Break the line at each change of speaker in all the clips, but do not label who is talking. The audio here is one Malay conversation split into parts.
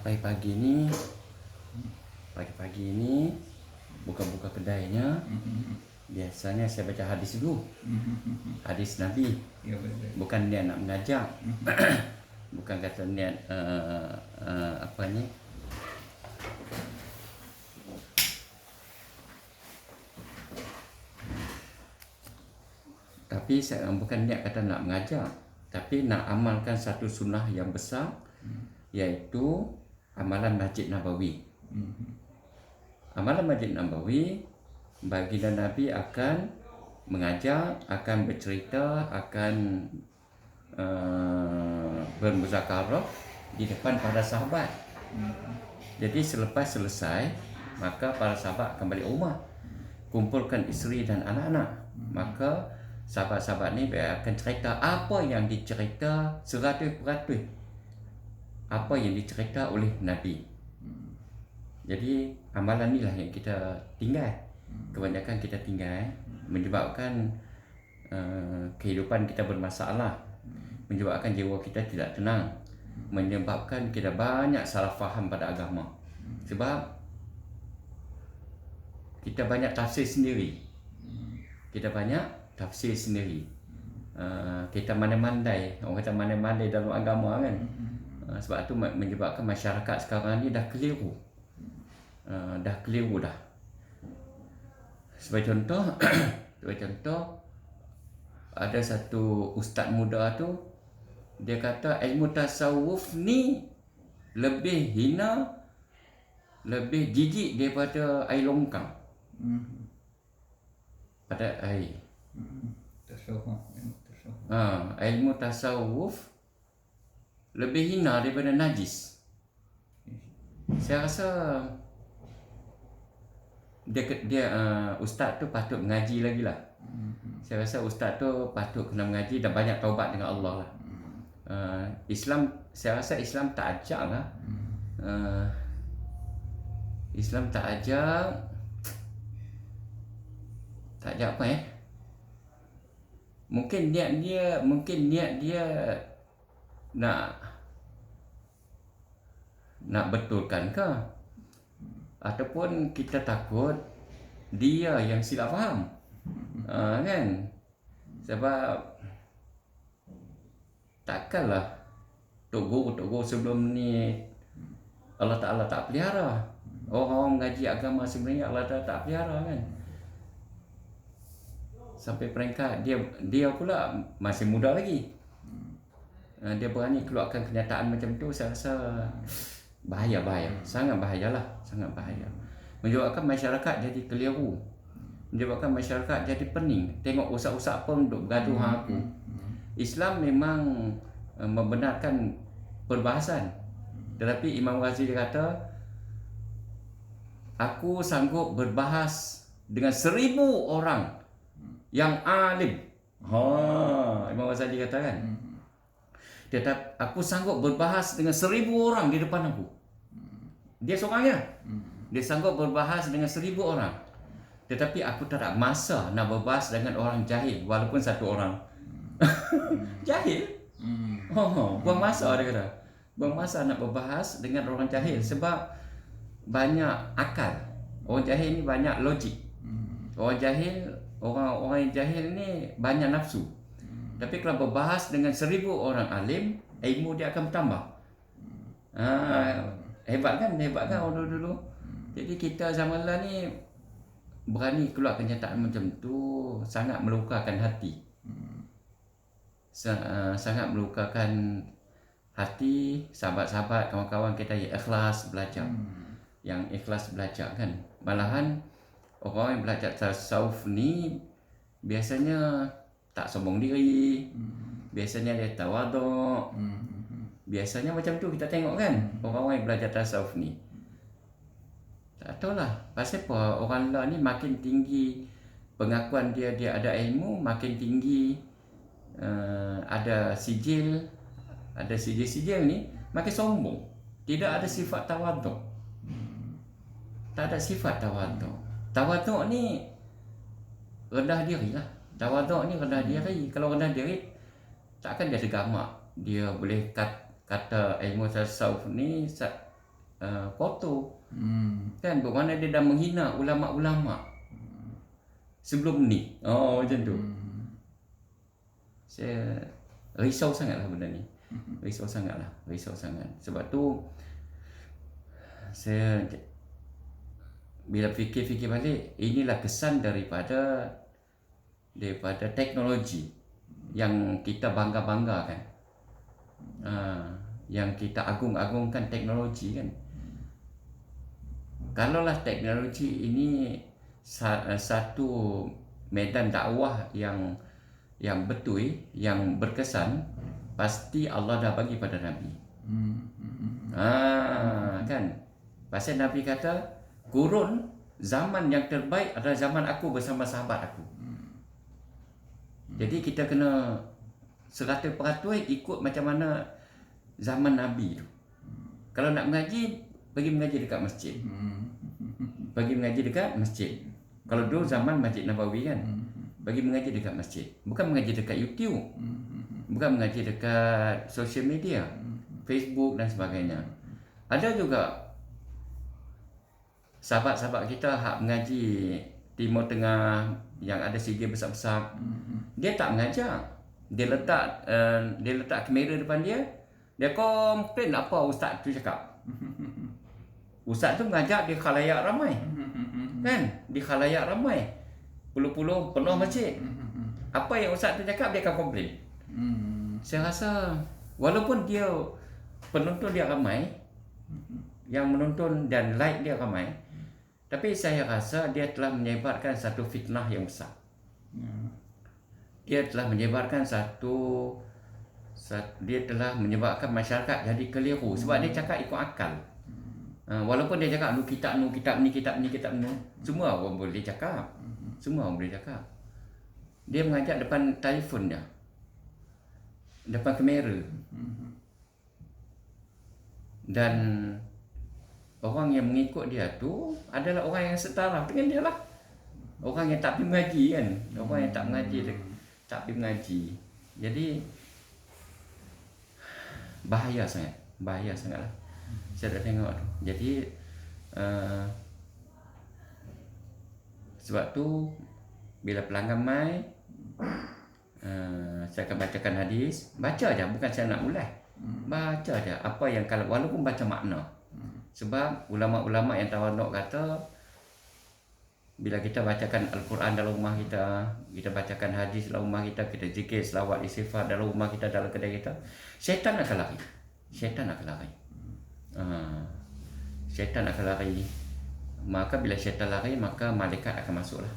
Pagi-pagi ini buka-buka kedainya, biasanya saya baca hadis dulu, hadis Nabi.
Ya, betul.
Bukan dia nak mengajak, bukan kata niat apa ni, tapi saya bukan niat kata nak mengajak, tapi nak amalkan satu sunnah yang besar, iaitu amalan Masjid Nabawi. Amalan Masjid Nabawi, baginda Nabi akan mengajar, akan bercerita, akan bermuzakarah di depan para sahabat. Jadi selepas selesai, maka para sahabat akan balik rumah, kumpulkan isteri dan anak-anak. Maka sahabat-sahabat ni akan cerita apa yang dicerita 100% apa yang dicerita oleh Nabi. Jadi amalan ni lah yang kita tinggal. Kebanyakan kita tinggal, menyebabkan kehidupan kita bermasalah, menyebabkan jiwa kita tidak tenang, menyebabkan kita banyak salah faham pada agama. Sebab kita banyak tafsir sendiri. Kita mandai-mandai. Orang kata mandai-mandai dalam agama kan. Sebab tu menyebabkan masyarakat sekarang ni dah keliru. Sebagai contoh, ada satu ustaz muda tu, dia kata ilmu tasawuf ni lebih hina, lebih jijik daripada air longkang. Pada air. Ilmu tasawuf lebih hina daripada najis. Saya rasa dia ustaz tu patut mengaji lagi lah. Saya rasa ustaz tu patut kena mengaji dan banyak taubat dengan Allah lah. Islam, saya rasa Islam tak ajak lah. Islam tak ajak apa mungkin niat dia nak betulkan ke, ataupun kita takut dia yang silap faham, kan? Sebab takkanlah Tok Guru sebelum ni Allah Ta'ala tak pelihara. Orang mengaji agama sebenarnya Allah Ta'ala tak pelihara kan. Sampai peringkat dia pula masih muda lagi, dia berani keluarkan kenyataan macam tu. Saya rasa bahaya, sangat bahaya. Menyebabkan masyarakat jadi keliru, menyebabkan masyarakat jadi pening. Tengok usak-usak pun duk bergaduh aku. Islam memang membenarkan perbahasan, tetapi Imam Ghazali kata, aku sanggup berbahas dengan 1000 orang yang alim. Imam Ghazali kata kan, tetapi aku sanggup berbahas dengan 1000 orang di depan aku. Dia seorangnya. Dia sanggup berbahas dengan 1000 orang. Tetapi aku tak ada masa nak berbahas dengan orang jahil, walaupun satu orang. Jahil? Buang masa, dia kata. Buang masa nak berbahas dengan orang jahil. Sebab banyak akal. Orang jahil ni banyak logik. Orang yang jahil ni banyak nafsu. Tapi kalau berbahas dengan 1000 orang alim, ilmu dia akan bertambah. Hebat kan orang dulu. Jadi kita zaman lah ni berani keluar kenyataan macam tu, sangat melukakan hati. Sangat melukakan hati sahabat-sahabat, kawan-kawan kita yang ikhlas belajar. Yang ikhlas belajar kan. Malahan orang yang belajar tasawuf ni biasanya tak sombong diri, biasanya dia tawaduk. Biasanya macam tu kita tengok kan, orang-orang yang belajar tasawuf ni. Tak tahulah pasal apa orang lah ni makin tinggi pengakuan dia ada ilmu, makin tinggi ada sijil ni, makin sombong. Tidak ada sifat tawaduk. Tak ada sifat tawaduk. Tawaduk ni rendah diri lah. Tawaduk ni rendah diri. Kalau rendah diri, takkan dia segamak. Dia boleh kata ilmu tasawuf ni kotor. Kan bermakna dia dah menghina ulama-ulama sebelum ni. Macam tu. Saya risau sangatlah benda ni. Risau sangat. Sebab tu saya bila fikir balik, inilah kesan daripada teknologi yang kita bangga-banggakan. Yang kita agung-agungkan teknologi kan. Kalaulah teknologi ini satu medan dakwah yang betul, yang berkesan, pasti Allah dah bagi pada Nabi. Kan? Pasal Nabi kata, kurun zaman yang terbaik adalah zaman aku bersama sahabat aku. Jadi kita kena 100% ikut macam mana zaman Nabi tu. Kalau nak mengaji, pergi mengaji dekat masjid. Kalau dulu zaman Masjid Nabawi kan, pergi mengaji dekat masjid. Bukan mengaji dekat YouTube. Bukan mengaji dekat social media, Facebook dan sebagainya. Ada juga sahabat-sahabat kita hak mengaji Timur Tengah yang ada sigi besar-besar. Dia tak mengajar. Dia letak kamera depan dia. Dia komplain apa ustaz tu cakap. Ustaz tu mengajar di khalayak ramai. Kan? Di khalayak ramai. Puluh-puluh penuh masjid. Apa yang ustaz tu cakap, dia akan komplain. Saya rasa walaupun dia penonton dia ramai, yang menonton dan like dia ramai, tapi saya rasa dia telah menyebarkan satu fitnah yang besar. Dia telah menyebarkan dia telah menyebabkan masyarakat jadi keliru sebab dia cakap ikut akal. Walaupun dia cakap kitab ni, semua orang boleh cakap. Dia mengajak depan telefon dia, depan kamera. Dan orang yang mengikut dia tu adalah orang yang setara dengan dia lah. Orang yang tak pergi mengaji kan. Orang yang tak pergi mengaji. Jadi bahaya sangat lah. Saya dah tengok tu. Jadi sebab tu bila pelanggan mai, saya akan bacakan hadis. Baca aja, bukan saya nak ulas. Baca aja apa yang kalau walaupun baca makna. Sebab ulama-ulama yang tawaduk kata, bila kita bacakan Al-Quran dalam rumah kita, kita bacakan hadis dalam rumah kita, kita zikir, selawat, istighfar dalam rumah kita, dalam kedai kita, syaitan akan lari. Syaitan akan lari. Maka bila syaitan lari, maka malaikat akan masuk lah.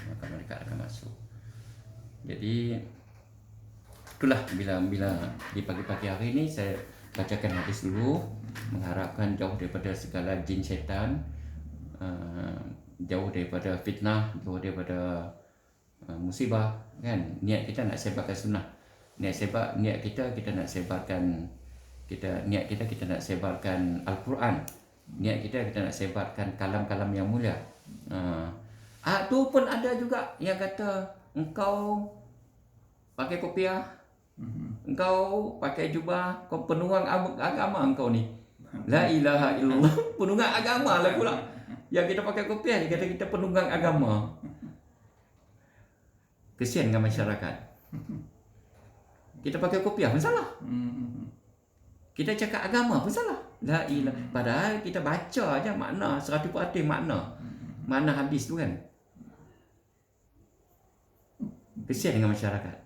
Maka malaikat akan masuk. Jadi itulah bila di pagi-pagi hari ini saya bacakan hadis dulu, mengharapkan jauh daripada segala jin syaitan, jauh daripada fitnah, jauh daripada musibah kan. Niat kita nak sebarkan sunnah, niat kita nak sebarkan kita nak sebarkan Al-Quran, niat kita nak sebarkan kalam-kalam yang mulia. Tu pun ada juga yang kata engkau pakai kopiah, engkau pakai jubah, kau penuang agama engkau ni. La ilaha illallah. Penunggang agama lah pula. Yang kita pakai kopiah, dia kata kita penunggang agama. Kesian dengan masyarakat. Kita pakai kopiah pun salah. Kita cakap agama pun salah. La ilaha. Padahal kita baca aja makna 100% makna hadis tu kan. Kesian dengan masyarakat.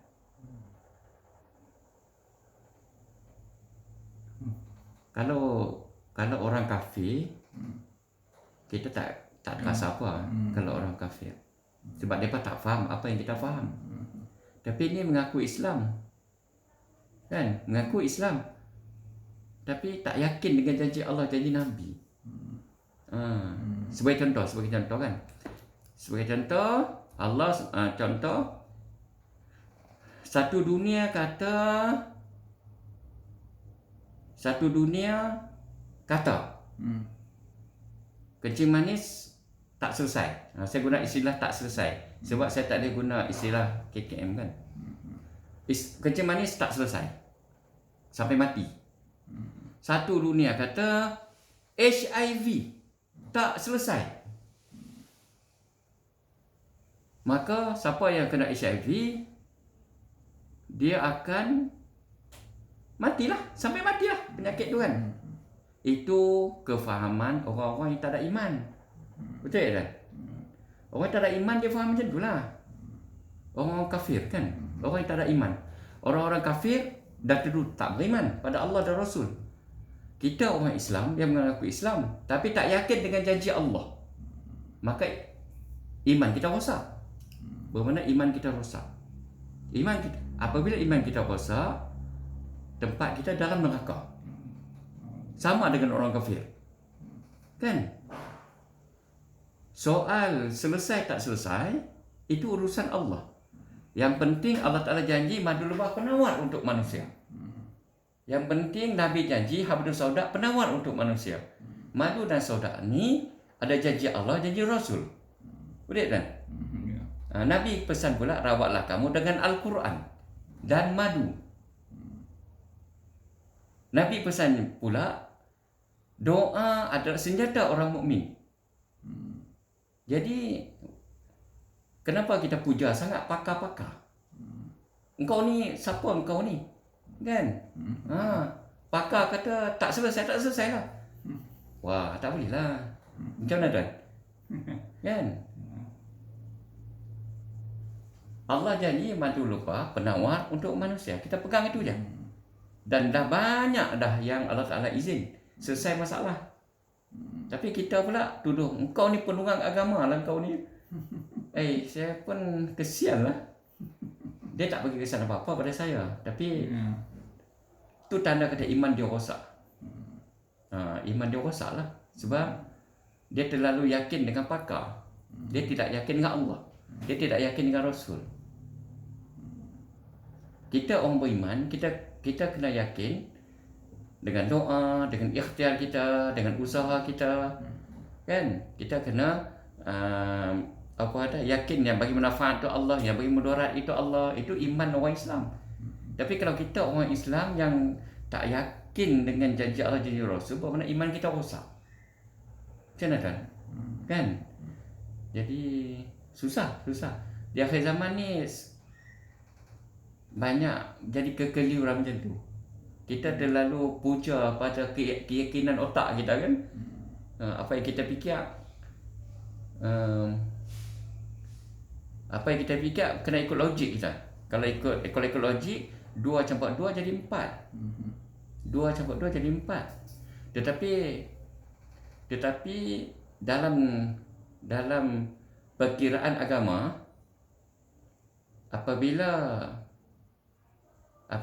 Kalau orang kafir, kita tak rasa apa kalau orang kafir. Sebab mereka tak faham apa yang kita faham. Tapi ini mengaku Islam. Kan? Mengaku Islam. Tapi tak yakin dengan janji Allah, janji Nabi. Sebagai contoh kan. Sebagai contoh, Allah contoh satu dunia kata kencing manis tak selesai. Saya guna istilah tak selesai sebab saya tak boleh guna istilah KKM kan. Kencing manis tak selesai. sampai mati. Satu dunia kata HIV tak selesai. Maka siapa yang kena HIV, dia akan matilah, sampai matilah penyakit tu kan. Itu kefahaman orang-orang yang tak ada iman. Betul tak? Orang yang tak ada iman dia faham macam itulah. Orang-orang kafir kan, orang yang tak ada iman. Orang-orang kafir dah tentu tak beriman pada Allah dan Rasul. Kita orang Islam yang mengaku Islam tapi tak yakin dengan janji Allah, maka iman kita rosak. Bermakna iman kita rosak. Apabila iman kita rosak, tempat kita dalam neraka. Sama dengan orang kafir. Kan? Soal selesai tak selesai, itu urusan Allah. Yang penting Allah Ta'ala janji madu lebah penawar untuk manusia. Yang penting Nabi janji habdul sauda penawar untuk manusia. Madu dan sauda ni ada janji Allah, janji Rasul. Betul kan? Nabi pesan pula, rawatlah kamu dengan Al-Quran dan madu. Nabi pesan pula, doa adalah senjata orang mukmin. Jadi kenapa kita puja sangat pakar-pakar? Engkau ni, siapa engkau ni? Kan? Pakar kata tak selesai lah. Wah, tak boleh lah. Macam mana tuan? Kan? Allah janji madu lupa penawar untuk manusia. Kita pegang itu je. Dan dah banyak dah yang Allah Ta'ala izin. Selesai masalah. Tapi kita pula tuduh, engkau ni penunggang agama lah engkau ni. Saya pun kesian lah. Dia tak bagi kesan apa-apa pada saya. Tapi tu tanda kata iman dia rosak. Iman dia rosak lah. Sebab dia terlalu yakin dengan pakar. Dia tidak yakin dengan Allah. Dia tidak yakin dengan Rasul. Kita orang beriman, kita kena yakin dengan doa, dengan ikhtiar kita, dengan usaha kita. Kan? Kita kena yakin yang bagi manfaat itu Allah, yang bagi mudarat itu Allah. Itu iman orang Islam. Tapi kalau kita orang Islam yang tak yakin dengan janji Allah, janji Rasul, bermakna iman kita rosak. Macam mana kan? Kan? Jadi susah. Di akhir zaman ni banyak jadi kekeliruan macam tu. Kita terlalu puja pada keyakinan otak kita kan. Apa yang kita fikir, kena ikut logik kita. Kalau ikut logik, 2 campur 2 jadi 4. 2 campur 2 jadi 4. Tetapi dalam perkiraan agama, apabila 5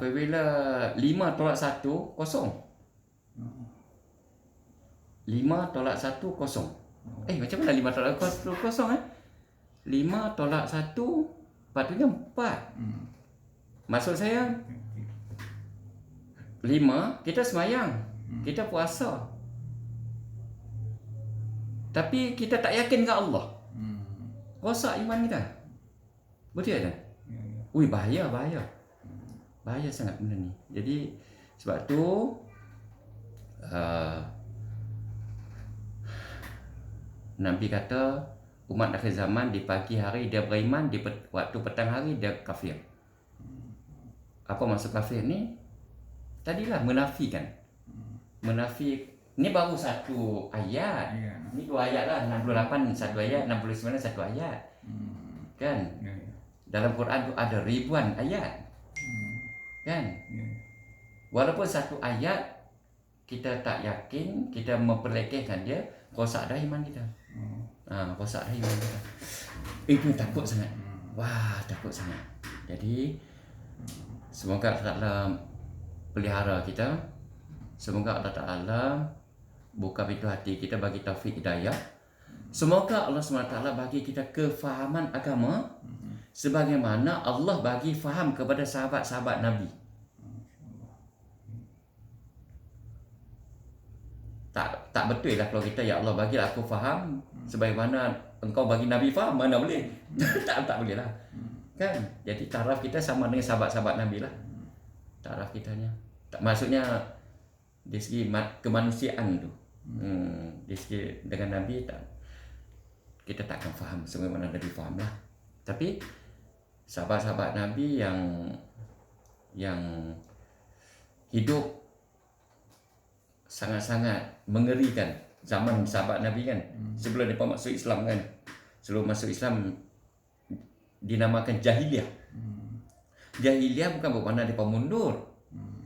tolak 1 kosong. 5 tolak 1 kosong. Macam mana 5 tolak 1 kosong 5 tolak 1 patutnya 4. Maksud saya 5 kita semayang, kita puasa. Tapi kita tak yakin dengan Allah. Rosak iman kita. Betul tak? Ui, bahaya. Bahaya sangat benda ni. Jadi sebab tu Nabi kata umat akhir zaman di pagi hari dia beriman, di waktu petang hari dia kafir. Apa maksud kafir ni? Tadilah menafikan. Ni baru satu ayat. Ni 2 ayat lah. 68 satu ayat, 69 satu ayat. Kan? Dalam Quran tu ada ribuan ayat. Kan? Walaupun satu ayat kita tak yakin, kita memperlekehkan dia, rosak dah iman kita. Rosak dah iman kita. Itu takut sangat. Wah, takut sangat. Jadi semoga Allah Ta'ala pelihara kita. Semoga Allah Ta'ala buka pintu hati kita, bagi taufik hidayah. Semoga Allah SWT bagi kita kefahaman agama sebagaimana Allah bagi faham kepada sahabat-sahabat Nabi. Tak betul lah kalau kita, ya Allah bagilah aku faham sebagaimana engkau bagi Nabi faham. Mana boleh? tak boleh lah. Kan? Jadi taraf kita sama dengan sahabat-sahabat Nabi lah. Taraf kitanya. Maksudnya dari segi kemanusiaan tu. Dari segi dengan Nabi kita takkan faham sebagaimana Nabi faham lah. Tapi sahabat-sahabat Nabi yang hidup sangat-sangat mengerikan zaman sahabat Nabi kan, sebelum mereka masuk Islam kan. Sebelum masuk Islam dinamakan jahiliyah. Jahiliyah bukan bermakna mereka mundur,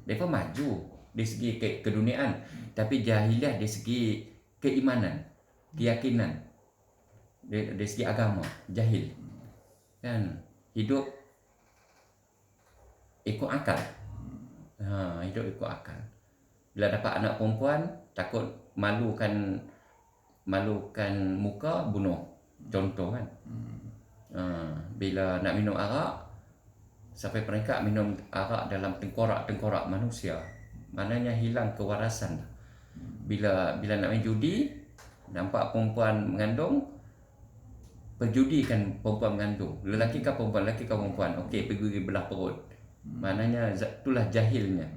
mereka maju dari segi keduniaan, tapi jahiliyah dari segi keimanan, keyakinan, dari segi agama, jahil kan, hidup ikut akal. Hidup ikut akal. Bila dapat anak perempuan, takut malukan muka, bunuh. Contoh kan. Bila nak minum arak, sampai peringkat minum arak dalam tengkorak manusia, maknanya hilang kewarasan. Bila nak main judi, nampak perempuan mengandung, perjudikan perempuan mengandung. Lelaki kah perempuan, okey, pergi belah perut. Maknanya itulah jahilnya.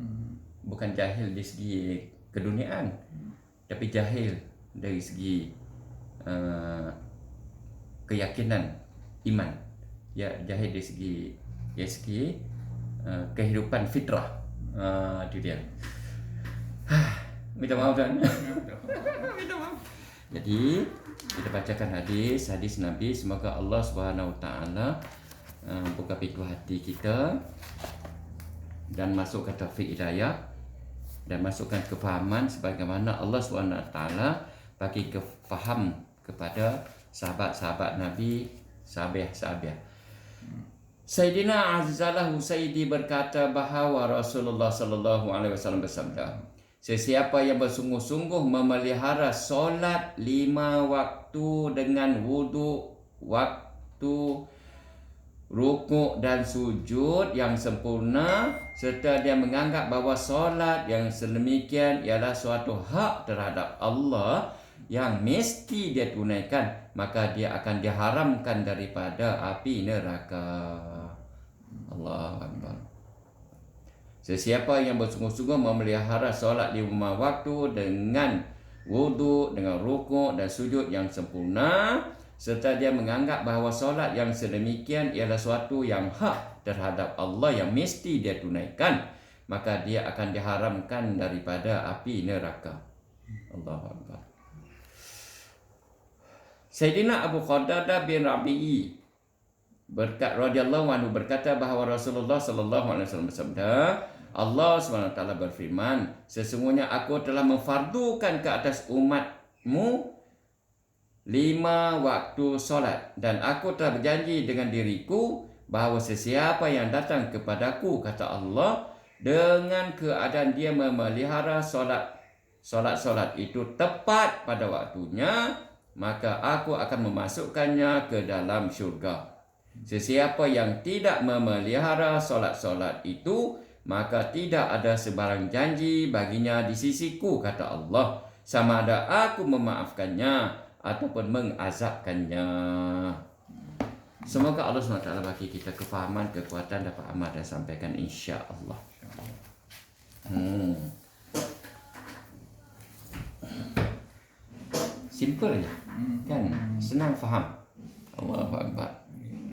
Bukan jahil dari segi keduniaan, tapi jahil dari segi keyakinan iman. Ya, jahil dari segi kehidupan fitrah. Itu dia. Minta maaf kan? Minta maaf. Jadi kita bacakan hadis Nabi. Semoga Allah Subhanahu Wa Taala buka pintu hati kita dan masukkan taufik hidayah dan masukkan kefahaman sebagaimana Allah SWT bagi kefaham kepada sahabat-sahabat Nabi, sahabat-sahabat. Sayyidina Azzalah Husaidi berkata bahawa Rasulullah sallallahu alaihi wasallam bersabda, sesiapa yang bersungguh-sungguh memelihara solat 5 waktu dengan wudu, waktu rukuk dan sujud yang sempurna, serta dia menganggap bahawa solat yang sedemikian ialah suatu hak terhadap Allah yang mesti dia tunaikan, maka dia akan diharamkan daripada api neraka. Allahu Akbar. Sesiapa yang bersungguh-sungguh memelihara solat 5 waktu dengan wudu, dengan rukuk dan sujud yang sempurna, serta dia menganggap bahawa solat yang sedemikian ialah suatu yang hak terhadap Allah yang mesti dia tunaikan, maka dia akan diharamkan daripada api neraka. Allahu Akbar. Sayyidina Abu Qatadah bin Rabi'i radhiyallahu anhu berkata bahawa Rasulullah sallallahu alaihi wasallam bersabda, Allah SWT berfirman, sesungguhnya aku telah memfardukan ke atas umatmu 5 waktu solat, dan aku telah berjanji dengan diriku bahawa sesiapa yang datang kepadaku, kata Allah, dengan keadaan dia memelihara solat itu tepat pada waktunya, maka aku akan memasukkannya ke dalam syurga. Sesiapa yang tidak memelihara solat itu, maka tidak ada sebarang janji baginya di sisiku, kata Allah, sama ada aku memaafkannya ataupun mengazabkannya. Semoga Allah SWT bagi kita kefahaman, kekuatan, dapat amal dan sampaikan, insya-Allah. Simple aja, kan? Senang faham. Allahu Akbar.